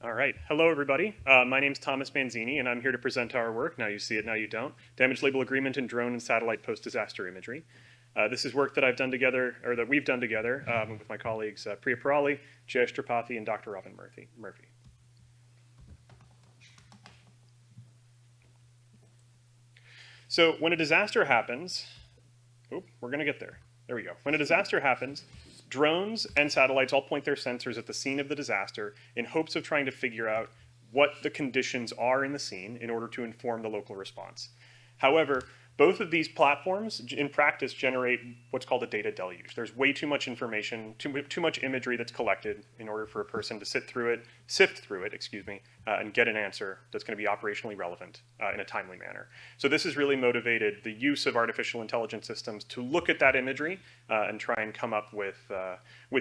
All right. Hello, everybody. My name's Thomas Manzini, and I'm here to present our work. Now you see it, now you don't. Damage Label Agreement in Drone and Satellite Post-Disaster Imagery. This is work that I've done together, or that we've done together with my colleagues Priya Perali, Jayesh Tripathi, and Dr. Robin Murphy. So when a disaster happens, we're going to get there. There we go. When a disaster happens, drones and satellites all point their sensors at the scene of the disaster in hopes of trying to figure out what the conditions are in the scene in order to inform the local response. However, both of these platforms in practice generate what's called a data deluge. There's way too much information, too much imagery that's collected in order for a person to sift through it, and get an answer that's going to be operationally relevant in a timely manner. So this has really motivated the use of artificial intelligence systems to look at that imagery and try and come up with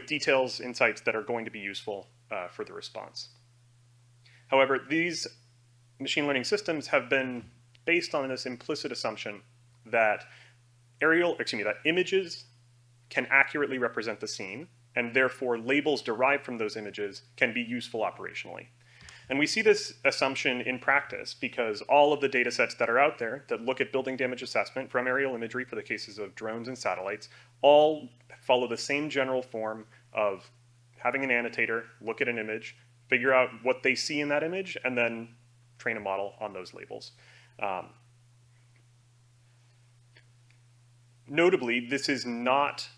details, insights that are going to be useful for the response. However, these machine learning systems have been based on this implicit assumption that that images can accurately represent the scene, and therefore labels derived from those images can be useful operationally. And we see this assumption in practice because all of the data sets that are out there that look at building damage assessment from aerial imagery for the cases of drones and satellites all follow the same general form of having an annotator look at an image, figure out what they see in that image, and then train a model on those labels. Notably, this is not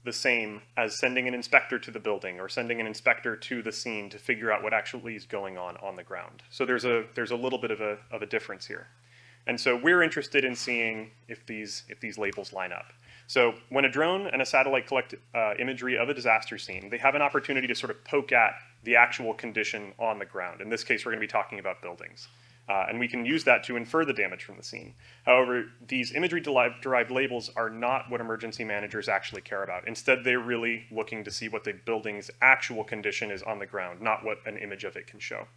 the same as sending an inspector to the building or sending an inspector to the scene to figure out what actually is going on the ground. So there's a little bit of a difference here. And so we're interested in seeing if these labels line up. So when a drone and a satellite collect imagery of a disaster scene, they have an opportunity to sort of poke at the actual condition on the ground. In this case, we're going to be talking about buildings. And we can use that to infer the damage from the scene. However, these imagery-derived labels are not what emergency managers actually care about. Instead, they're really looking to see what the building's actual condition is on the ground, not what an image of it can show.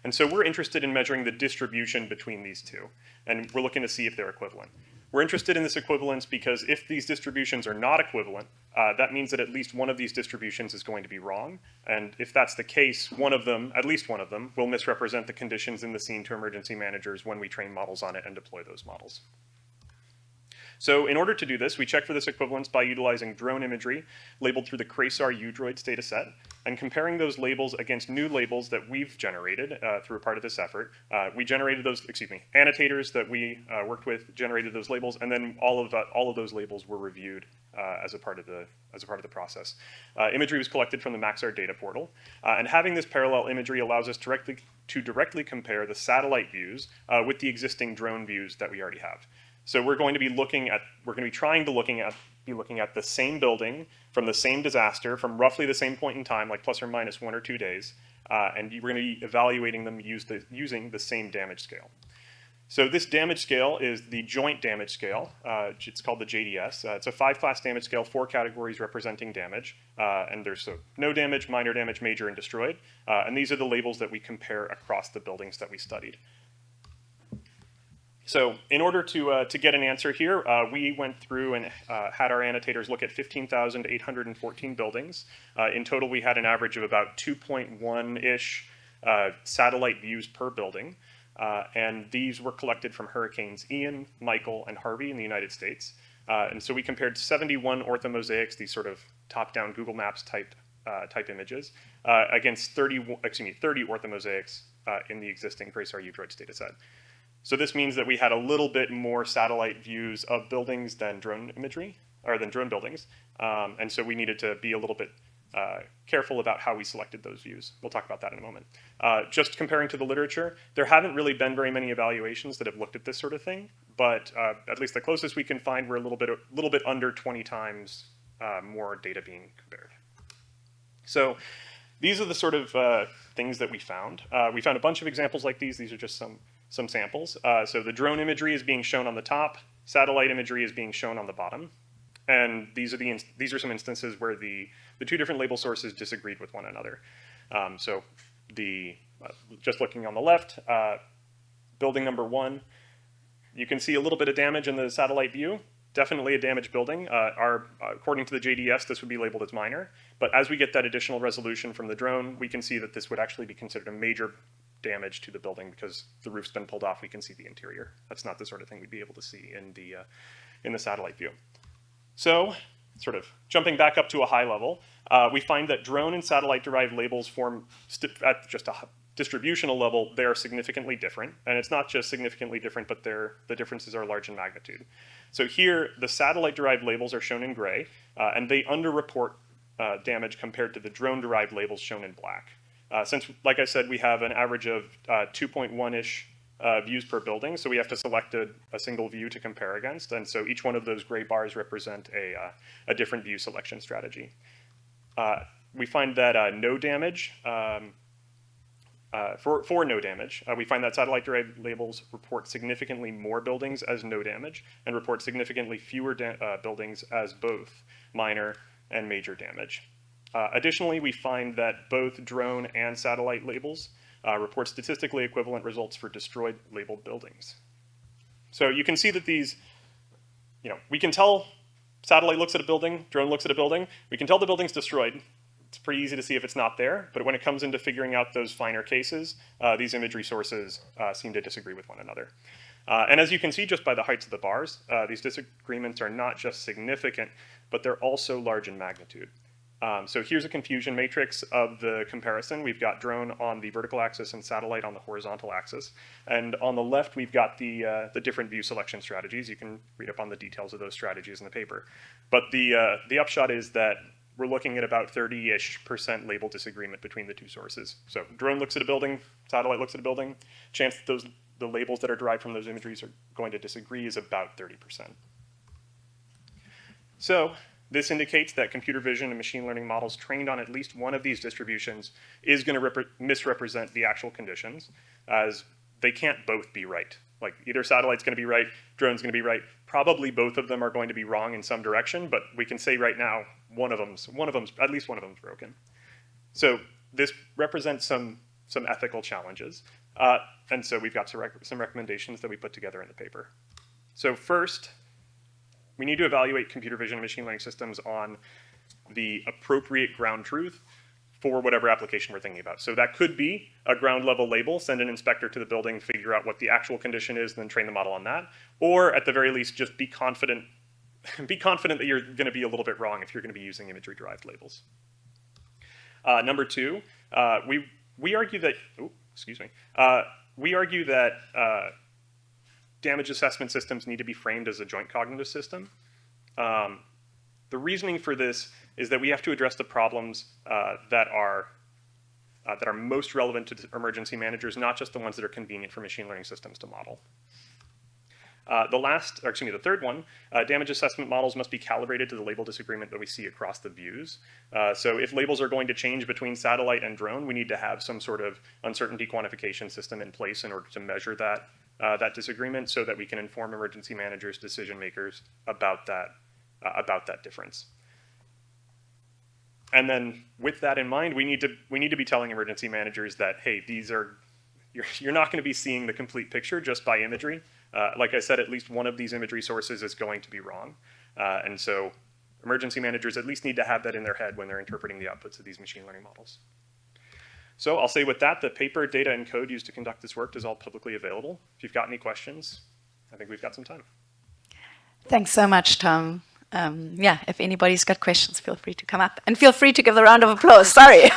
And so we're interested in measuring the distribution between these two, and we're looking to see if they're equivalent. We're interested in this equivalence because if these distributions are not equivalent, that means that at least one of these distributions is going to be wrong. And if that's the case, at least one of them, will misrepresent the conditions in the scene to emergency managers when we train models on it and deploy those models. So in order to do this, we check for this equivalence by utilizing drone imagery labeled through the Cresar UDroids dataset and comparing those labels against new labels that we've generated through a part of this effort. We generated those, annotators that we worked with generated those labels, and then all of those labels were reviewed as a part of the process. Imagery was collected from the Maxar data portal, and having this parallel imagery allows us to directly compare the satellite views with the existing drone views that we already have. So we're going to be looking at the same building from the same disaster from roughly the same point in time, like plus or minus 1 or 2 days, and we're going to be evaluating them using the same damage scale. So this damage scale is the joint damage scale. It's called the JDS. It's a 5-class damage scale, 4 categories representing damage. And there's no damage, minor damage, major, and destroyed. And these are the labels that we compare across the buildings that we studied. So in order to get an answer here, we went through and had our annotators look at 15,814 buildings. In total, we had an average of about 2.1-ish satellite views per building. And these were collected from hurricanes Ian, Michael, and Harvey in the United States. And so we compared 71 orthomosaics, these sort of top-down Google Maps type images, against 30 orthomosaics in the existing Cresar UDroids dataset. So this means that we had a little bit more satellite views of buildings than drone imagery, or than drone buildings. And so we needed to be a little bit careful about how we selected those views. We'll talk about that in a moment. Just comparing to the literature, there haven't really been very many evaluations that have looked at this sort of thing, but at least the closest we can find, we're a little bit under 20 times more data being compared. So these are the sort of things that we found. We found a bunch of examples like these. These are just some samples. So the drone imagery is being shown on the top. Satellite imagery is being shown on the bottom. And these are some instances where the two different label sources disagreed with one another. So just looking on the left, building number 1, you can see a little bit of damage in the satellite view. definitely a damaged building. According to the JDS, this would be labeled as minor. But as we get that additional resolution from the drone, we can see that this would actually be considered a major damage to the building because the roof's been pulled off. We can see the interior. That's not the sort of thing we'd be able to see in the satellite view. So, sort of jumping back up to a high level, we find that drone and satellite-derived labels form at just a distributional level, they are significantly different. And it's not just significantly different, but the differences are large in magnitude. So here, the satellite-derived labels are shown in gray, and they underreport damage compared to the drone-derived labels shown in black. Since, like I said, we have an average of 2.1-ish views per building, so we have to select a single view to compare against, and so each one of those gray bars represent a different view selection strategy. We find that no damage, for no damage, we find that satellite-derived labels report significantly more buildings as no damage and report significantly fewer buildings as both minor and major damage. Additionally, we find that both drone and satellite labels report statistically equivalent results for destroyed labeled buildings. So you can see that these, we can tell satellite looks at a building, drone looks at a building, we can tell the building's destroyed. It's pretty easy to see if it's not there, but when it comes into figuring out those finer cases, these imagery sources seem to disagree with one another. And as you can see just by the heights of the bars, these disagreements are not just significant, but they're also large in magnitude. So here's a confusion matrix of the comparison. We've got drone on the vertical axis and satellite on the horizontal axis. And on the left, we've got the different view selection strategies. You can read up on the details of those strategies in the paper. But the upshot is that we're looking at about 30-ish% label disagreement between the two sources. So drone looks at a building, satellite looks at a building. Chance that the labels that are derived from those imageries are going to disagree is about 30%. So this indicates that computer vision and machine learning models trained on at least one of these distributions is going to misrepresent the actual conditions, as they can't both be right. Like either satellite's going to be right, drone's going to be right. Probably both of them are going to be wrong in some direction, but we can say right now at least one of them's broken. So this represents some ethical challenges, and so we've got some recommendations that we put together in the paper. So first, we need to evaluate computer vision and machine learning systems on the appropriate ground truth for whatever application we're thinking about. So that could be a ground level label, send an inspector to the building, figure out what the actual condition is, and then train the model on that. Or at the very least, just be confident that you're gonna be a little bit wrong if you're gonna be using imagery derived labels. Number two, we argue that, we argue that damage assessment systems need to be framed as a joint cognitive system. The reasoning for this is that we have to address the problems that are most relevant to emergency managers, not just the ones that are convenient for machine learning systems to model. The third one, damage assessment models must be calibrated to the label disagreement that we see across the views. So if labels are going to change between satellite and drone, we need to have some sort of uncertainty quantification system in place in order to measure that disagreement so that we can inform emergency managers, decision makers about that difference. And then with that in mind, we need to be telling emergency managers that, hey, you're not going to be seeing the complete picture just by imagery. Like I said, at least one of these imagery sources is going to be wrong. And so emergency managers at least need to have that in their head when they're interpreting the outputs of these machine learning models. So I'll say with that, the paper, data, and code used to conduct this work is all publicly available. If you've got any questions, I think we've got some time. Thanks so much, Tom. If anybody's got questions, feel free to come up. And feel free to give the round of applause. Sorry.